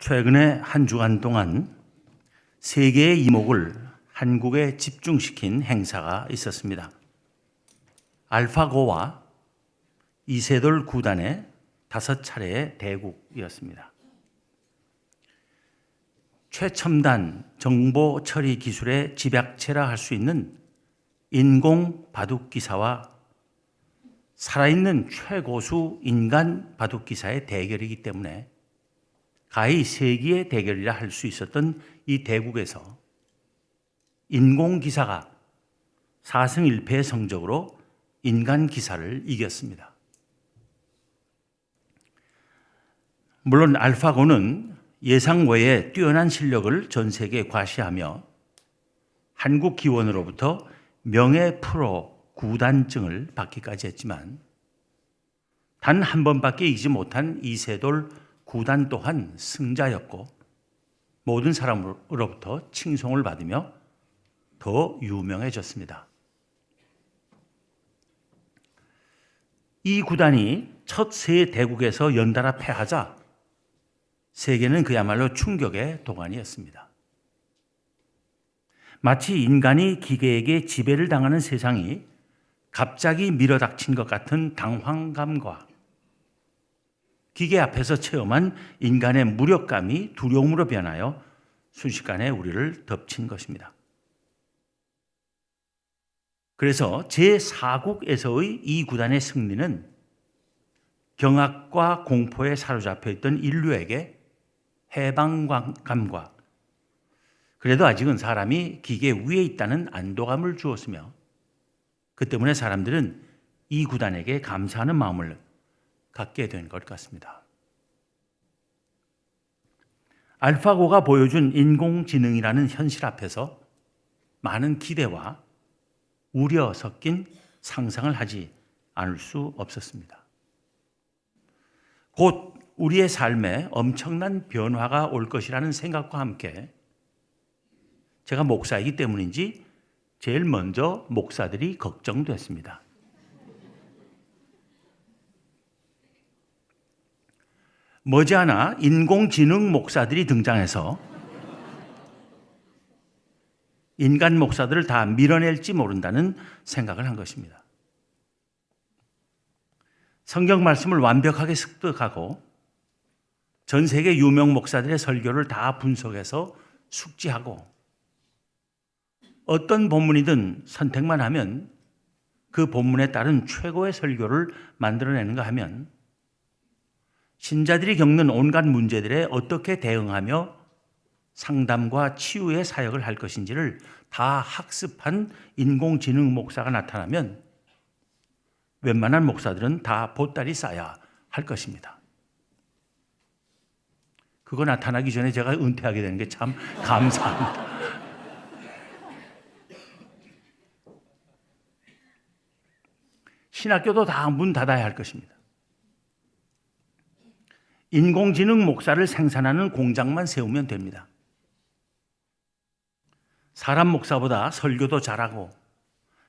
최근에 한 주간 동안 세계의 이목을 한국에 집중시킨 행사가 있었습니다. 알파고와 이세돌 구단의 5차례의 대국이었습니다. 최첨단 정보 처리 기술의 집약체라 할 수 있는 인공 바둑 기사와 살아있는 최고수 인간 바둑 기사의 대결이기 때문에 가히 세기의 대결이라 할 수 있었던 이 대국에서 인공 기사가 4승 1패의 성적으로 인간 기사를 이겼습니다. 물론 알파고는 예상 외의 뛰어난 실력을 전 세계에 과시하며 한국 기원으로부터 명예 프로 구단증을 받기까지 했지만 단 한 번밖에 이기지 못한 이세돌 구단 또한 승자였고 모든 사람으로부터 칭송을 받으며 더 유명해졌습니다. 이 구단이 첫 세 대국에서 연달아 패하자 세계는 그야말로 충격의 도가니였습니다. 마치 인간이 기계에게 지배를 당하는 세상이 갑자기 밀어닥친 것 같은 당황감과 기계 앞에서 체험한 인간의 무력감이 두려움으로 변하여 순식간에 우리를 덮친 것입니다. 그래서 제4국에서의 이 구단의 승리는 경악과 공포에 사로잡혀 있던 인류에게 해방감과 그래도 아직은 사람이 기계 위에 있다는 안도감을 주었으며 그 때문에 사람들은 이 구단에게 감사하는 마음을 갖게 된 것 같습니다. 알파고가 보여준 인공지능이라는 현실 앞에서 많은 기대와 우려 섞인 상상을 하지 않을 수 없었습니다. 곧 우리의 삶에 엄청난 변화가 올 것이라는 생각과 함께 제가 목사이기 때문인지 제일 먼저 목사들이 걱정됐습니다. 머지않아 인공지능 목사들이 등장해서 인간 목사들을 다 밀어낼지 모른다는 생각을 한 것입니다. 성경 말씀을 완벽하게 습득하고 전 세계 유명 목사들의 설교를 다 분석해서 숙지하고 어떤 본문이든 선택만 하면 그 본문에 따른 최고의 설교를 만들어내는가 하면 신자들이 겪는 온갖 문제들에 어떻게 대응하며 상담과 치유의 사역을 할 것인지를 다 학습한 인공지능 목사가 나타나면 웬만한 목사들은 다 보따리 싸야 할 것입니다. 그거 나타나기 전에 제가 은퇴하게 되는 게 참 감사합니다. 신학교도 다 문 닫아야 할 것입니다. 인공지능 목사를 생산하는 공장만 세우면 됩니다. 사람 목사보다 설교도 잘하고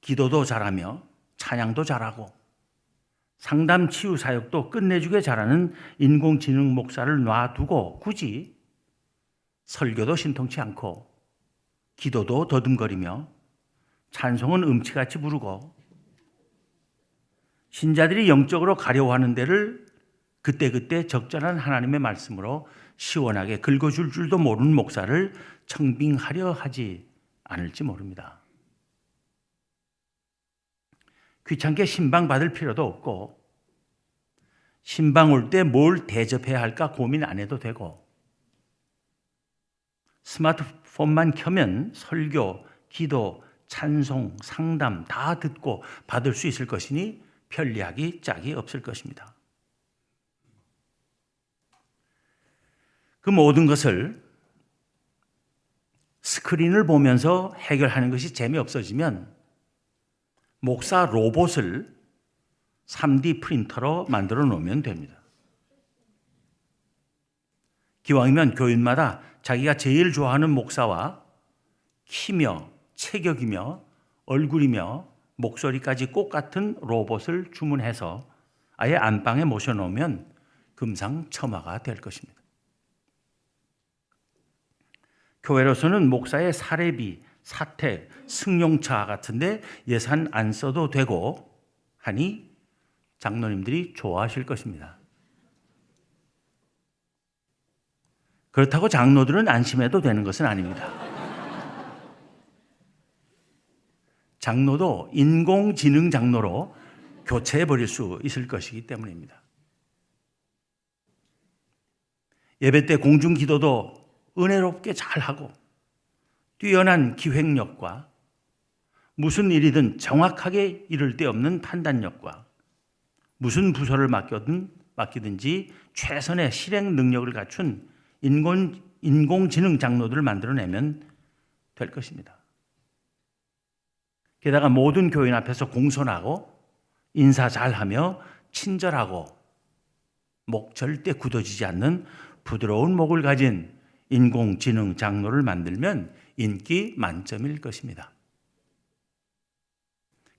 기도도 잘하며 찬양도 잘하고 상담 치유 사역도 끝내주게 잘하는 인공지능 목사를 놔두고 굳이 설교도 신통치 않고 기도도 더듬거리며 찬송은 음치같이 부르고 신자들이 영적으로 가려워하는 데를 그때그때 적절한 하나님의 말씀으로 시원하게 긁어줄 줄도 모르는 목사를 청빙하려 하지 않을지 모릅니다. 귀찮게 신방 받을 필요도 없고 신방 올 때 뭘 대접해야 할까 고민 안 해도 되고 스마트폰만 켜면 설교, 기도, 찬송, 상담 다 듣고 받을 수 있을 것이니 편리하기 짝이 없을 것입니다. 그 모든 것을 스크린을 보면서 해결하는 것이 재미없어지면 목사 로봇을 3D 프린터로 만들어 놓으면 됩니다. 기왕이면 교인마다 자기가 제일 좋아하는 목사와 키며 체격이며 얼굴이며 목소리까지 꼭 같은 로봇을 주문해서 아예 안방에 모셔놓으면 금상첨화가 될 것입니다. 교회로서는 목사의 사례비, 사택, 승용차 같은데 예산 안 써도 되고 하니 장로님들이 좋아하실 것입니다. 그렇다고 장로들은 안심해도 되는 것은 아닙니다. 장로도 인공지능 장로로 교체해버릴 수 있을 것이기 때문입니다. 예배 때 공중기도도 은혜롭게 잘하고 뛰어난 기획력과 무슨 일이든 정확하게 이를 데 없는 판단력과 무슨 부서를 맡기든지 최선의 실행 능력을 갖춘 인공지능 장로들을 만들어내면 될 것입니다. 게다가 모든 교인 앞에서 공손하고 인사 잘하며 친절하고 목 절대 굳어지지 않는 부드러운 목을 가진 인공지능 장로를 만들면 인기 만점일 것입니다.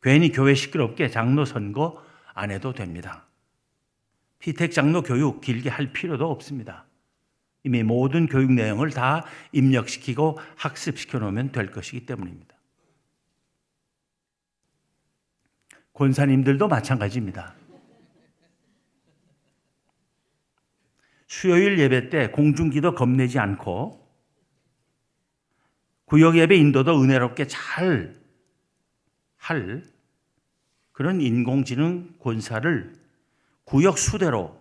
괜히 교회 시끄럽게 장로 선거 안 해도 됩니다. 피택 장로 교육 길게 할 필요도 없습니다. 이미 모든 교육 내용을 다 입력시키고 학습시켜 놓으면 될 것이기 때문입니다. 권사님들도 마찬가지입니다. 수요일 예배 때 공중기도 겁내지 않고 구역 예배 인도도 은혜롭게 잘 할 그런 인공지능 권사를 구역 수대로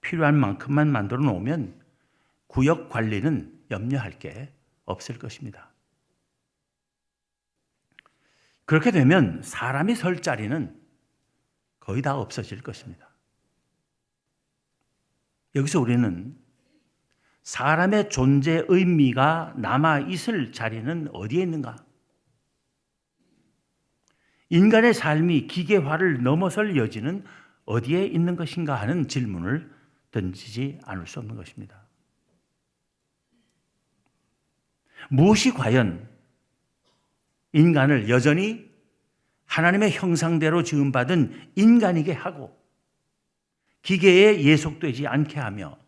필요한 만큼만 만들어 놓으면 구역 관리는 염려할 게 없을 것입니다. 그렇게 되면 사람이 설 자리는 거의 다 없어질 것입니다. 여기서 우리는 사람의 존재 의미가 남아있을 자리는 어디에 있는가? 인간의 삶이 기계화를 넘어설 여지는 어디에 있는 것인가 하는 질문을 던지지 않을 수 없는 것입니다. 무엇이 과연 인간을 여전히 하나님의 형상대로 지음받은 인간이게 하고 기계에 예속되지 않게 하며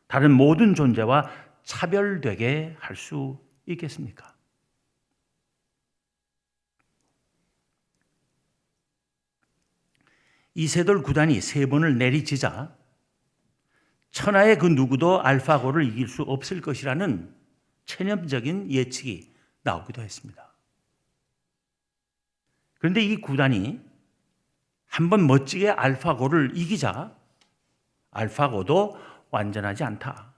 다른 모든 존재와 차별되게 할 수 있겠습니까? 이세돌 구단이 3번을 내리치자 천하의 그 누구도 알파고를 이길 수 없을 것이라는 체념적인 예측이 나오기도 했습니다. 그런데 이 구단이 한번 멋지게 알파고를 이기자 알파고도 완전하지 않다.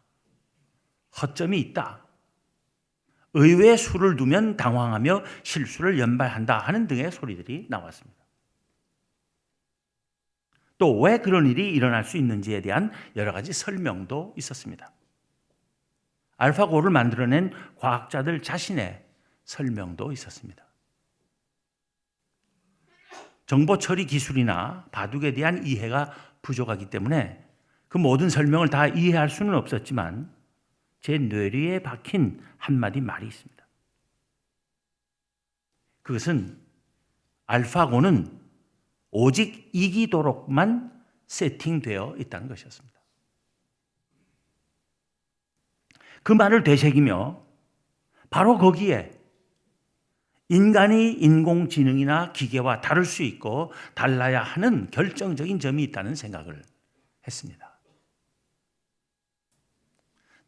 허점이 있다. 의외의 수를 두면 당황하며 실수를 연발한다 하는 등의 소리들이 나왔습니다. 또 왜 그런 일이 일어날 수 있는지에 대한 여러 가지 설명도 있었습니다. 알파고를 만들어낸 과학자들 자신의 설명도 있었습니다. 정보 처리 기술이나 바둑에 대한 이해가 부족하기 때문에 그 모든 설명을 다 이해할 수는 없었지만 제 뇌리에 박힌 한마디 말이 있습니다. 그것은 알파고는 오직 이기도록만 세팅되어 있다는 것이었습니다. 그 말을 되새기며 바로 거기에 인간이 인공지능이나 기계와 다를 수 있고 달라야 하는 결정적인 점이 있다는 생각을 했습니다.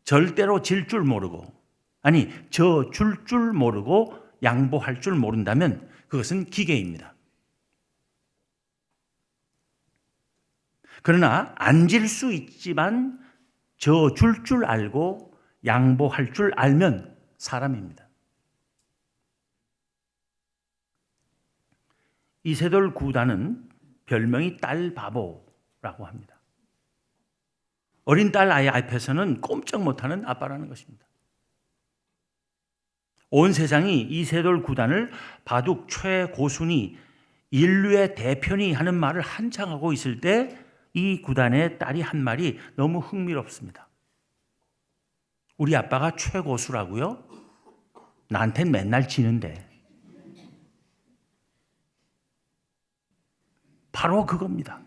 절대로 질 줄 모르고, 아니 저 줄 줄 모르고 양보할 줄 모른다면 그것은 기계입니다. 그러나 안 질 수 있지만 저 줄 줄 알고 양보할 줄 알면 사람입니다. 이세돌 구단은 별명이 딸 바보라고 합니다. 어린 딸 아이 앞에서는 꼼짝 못하는 아빠라는 것입니다. 온 세상이 이세돌 구단을 바둑 최고순이 인류의 대표니 하는 말을 한창 하고 있을 때 이 구단의 딸이 한 말이 너무 흥미롭습니다. 우리 아빠가 최고수라고요? 나한텐 맨날 지는데. 바로 그겁니다.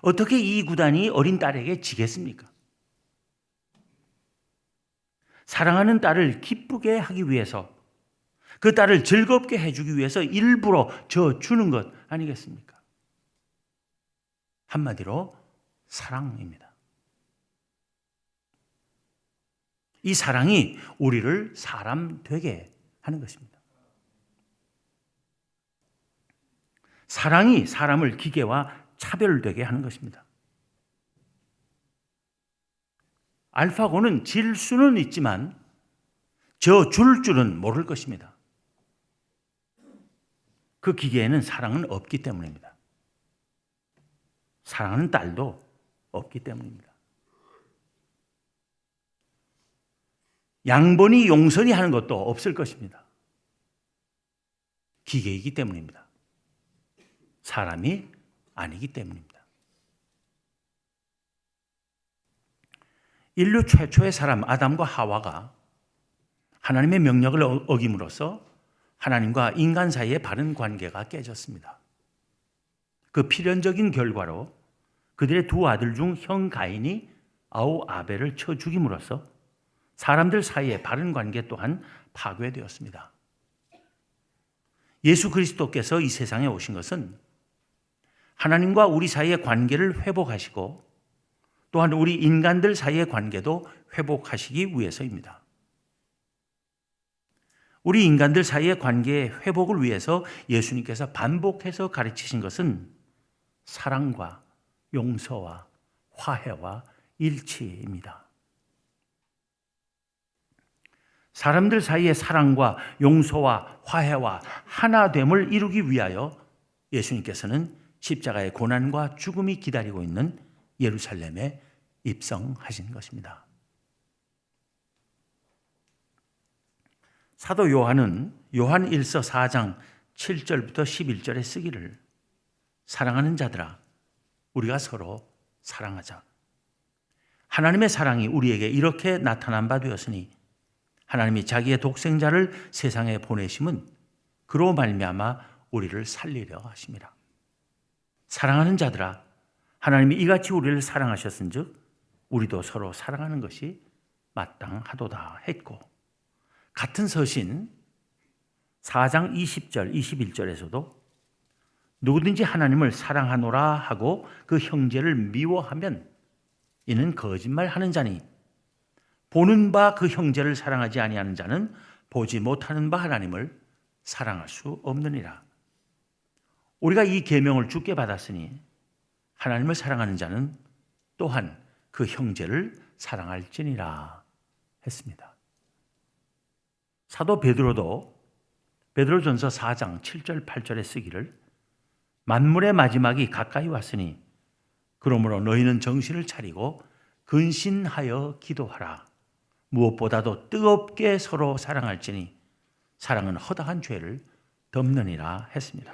어떻게 이 구단이 어린 딸에게 지겠습니까? 사랑하는 딸을 기쁘게 하기 위해서, 그 딸을 즐겁게 해주기 위해서 일부러 주는 것 아니겠습니까? 한마디로 사랑입니다. 이 사랑이 우리를 사람 되게 하는 것입니다. 사랑이 사람을 기계와 차별되게 하는 것입니다. 알파고는 질 수는 있지만 줄 줄은 모를 것입니다. 그 기계에는 사랑은 없기 때문입니다. 사랑하는 딸도 없기 때문입니다. 양번이 용선이 하는 것도 없을 것입니다. 기계이기 때문입니다. 사람이 아니기 때문입니다. 인류 최초의 사람 아담과 하와가 하나님의 명령을 어김으로써 하나님과 인간 사이의 바른 관계가 깨졌습니다. 그 필연적인 결과로 그들의 두 아들 중 형 가인이 아우 아벨을 쳐 죽임으로써 사람들 사이의 바른 관계 또한 파괴되었습니다. 예수 그리스도께서 이 세상에 오신 것은 하나님과 우리 사이의 관계를 회복하시고 또한 우리 인간들 사이의 관계도 회복하시기 위해서입니다. 우리 인간들 사이의 관계의 회복을 위해서 예수님께서 반복해서 가르치신 것은 사랑과 용서와 화해와 일치입니다. 사람들 사이의 사랑과 용서와 화해와 하나됨을 이루기 위하여 예수님께서는 십자가의 고난과 죽음이 기다리고 있는 예루살렘에 입성하신 것입니다. 사도 요한은 요한 1서 4장 7절부터 11절에 쓰기를 사랑하는 자들아 우리가 서로 사랑하자. 하나님의 사랑이 우리에게 이렇게 나타난 바 되었으니 하나님이 자기의 독생자를 세상에 보내심은 그로 말미암아 우리를 살리려 하심이라. 사랑하는 자들아 하나님이 이같이 우리를 사랑하셨은즉 우리도 서로 사랑하는 것이 마땅하도다 했고 같은 서신 4장 20절 21절에서도 누구든지 하나님을 사랑하노라 하고 그 형제를 미워하면 이는 거짓말하는 자니 보는 바 그 형제를 사랑하지 아니하는 자는 보지 못하는 바 하나님을 사랑할 수 없느니라. 우리가 이 계명을 주께 받았으니 하나님을 사랑하는 자는 또한 그 형제를 사랑할지니라 했습니다. 사도 베드로도 베드로전서 4장 7절 8절에 쓰기를 만물의 마지막이 가까이 왔으니 그러므로 너희는 정신을 차리고 근신하여 기도하라. 무엇보다도 뜨겁게 서로 사랑할지니 사랑은 허다한 죄를 덮느니라 했습니다.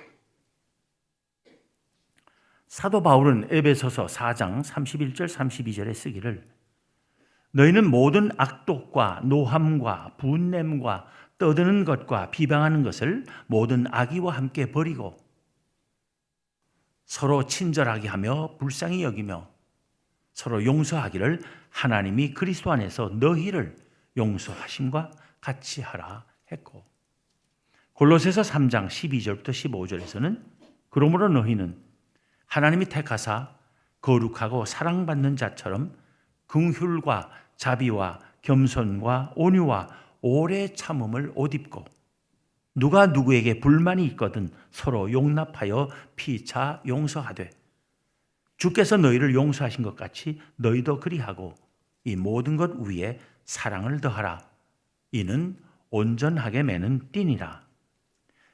사도 바울은 에베소서 4장 31절 32절에 쓰기를 너희는 모든 악독과 노함과 분냄과 떠드는 것과 비방하는 것을 모든 악의와 함께 버리고 서로 친절하게 하며 불쌍히 여기며 서로 용서하기를 하나님이 그리스도 안에서 너희를 용서하심과 같이 하라 했고 골로새서 3장 12절부터 15절에서는 그러므로 너희는 하나님이 택하사 거룩하고 사랑받는 자처럼 긍휼과 자비와 겸손과 온유와 오래 참음을 옷 입고 누가 누구에게 불만이 있거든 서로 용납하여 피차 용서하되 주께서 너희를 용서하신 것 같이 너희도 그리하고 이 모든 것 위에 사랑을 더하라. 이는 온전하게 매는 띠니라.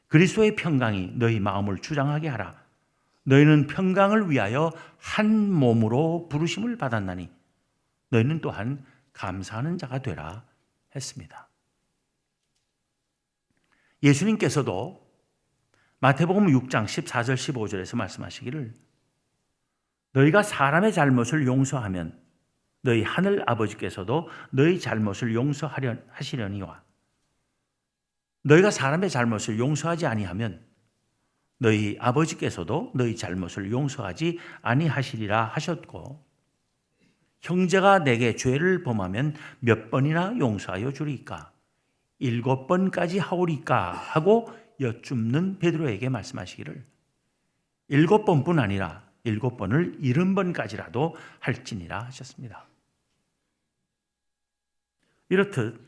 그리스도의 평강이 너희 마음을 주장하게 하라. 너희는 평강을 위하여 한 몸으로 부르심을 받았나니 너희는 또한 감사하는 자가 되라 했습니다. 예수님께서도 마태복음 6장 14절 15절에서 말씀하시기를 너희가 사람의 잘못을 용서하면 너희 하늘 아버지께서도 너희 잘못을 용서하시려니와 너희가 사람의 잘못을 용서하지 아니하면 너희 아버지께서도 너희 잘못을 용서하지 아니하시리라 하셨고 형제가 내게 죄를 범하면 몇 번이나 용서하여 주리까? 7번까지 하오리까? 하고 여쭙는 베드로에게 말씀하시기를 7번뿐 아니라 7번을 70번까지라도 할지니라 하셨습니다. 이렇듯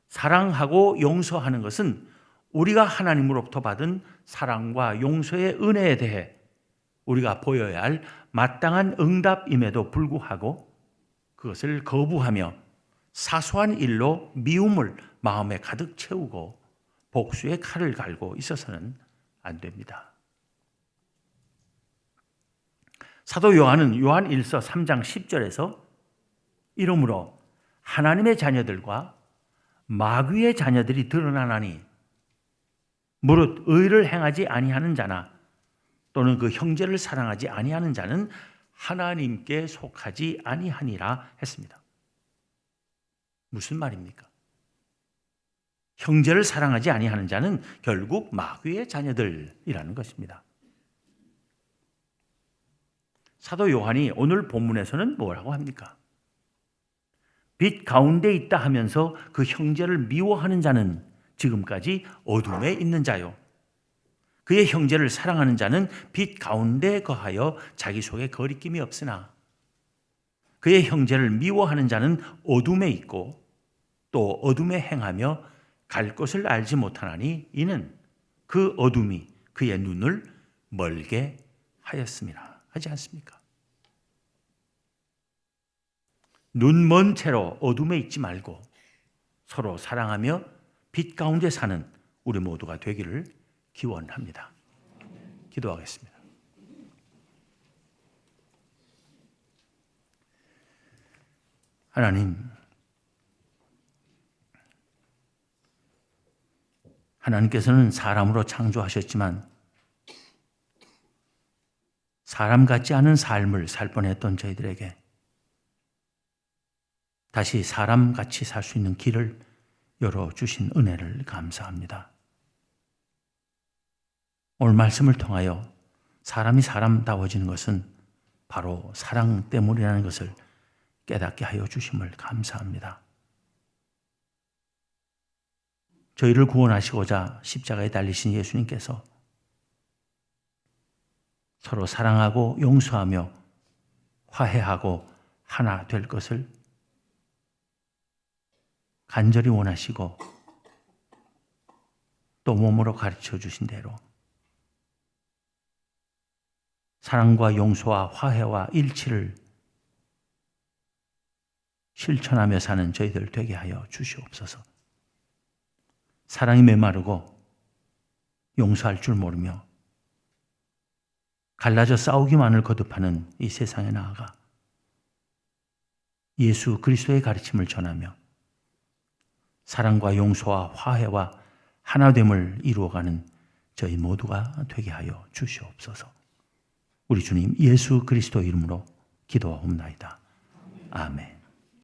사랑하고 용서하는 것은 우리가 하나님으로부터 받은 사랑과 용서의 은혜에 대해 우리가 보여야 할 마땅한 응답임에도 불구하고 그것을 거부하며 사소한 일로 미움을 마음에 가득 채우고 복수의 칼을 갈고 있어서는 안 됩니다. 사도 요한은 요한 1서 3장 10절에서 이러므로 하나님의 자녀들과 마귀의 자녀들이 드러나나니 무릇 의를 행하지 아니하는 자나 또는 그 형제를 사랑하지 아니하는 자는 하나님께 속하지 아니하니라 했습니다. 무슨 말입니까? 형제를 사랑하지 아니하는 자는 결국 마귀의 자녀들이라는 것입니다. 사도 요한이 오늘 본문에서는 뭐라고 합니까? 빛 가운데 있다 하면서 그 형제를 미워하는 자는 지금까지 어둠에 있는 자요. 그의 형제를 사랑하는 자는 빛 가운데 거하여 자기 속에 거리낌이 없으나 그의 형제를 미워하는 자는 어둠에 있고 또 어둠에 행하며 갈 곳을 알지 못하나니 이는 그 어둠이 그의 눈을 멀게 하였습니다. 하지 않습니까? 눈 먼 채로 어둠에 있지 말고 서로 사랑하며 빛 가운데 사는 우리 모두가 되기를 기원합니다. 기도하겠습니다. 하나님께서는 사람으로 창조하셨지만 사람 같지 않은 삶을 살 뻔했던 저희들에게 다시 사람같이 살 수 있는 길을 열어주신 은혜를 감사합니다. 오늘 말씀을 통하여 사람이 사람다워지는 것은 바로 사랑 때문이라는 것을 깨닫게 하여 주심을 감사합니다. 저희를 구원하시고자 십자가에 달리신 예수님께서 서로 사랑하고 용서하며 화해하고 하나 될 것을 간절히 원하시고 또 몸으로 가르쳐 주신 대로 사랑과 용서와 화해와 일치를 실천하며 사는 저희들 되게 하여 주시옵소서. 사랑이 메마르고 용서할 줄 모르며 갈라져 싸우기만을 거듭하는 이 세상에 나아가 예수 그리스도의 가르침을 전하며 사랑과 용서와 화해와 하나됨을 이루어가는 저희 모두가 되게 하여 주시옵소서. 우리 주님 예수 그리스도 이름으로 기도하옵나이다. 아멘.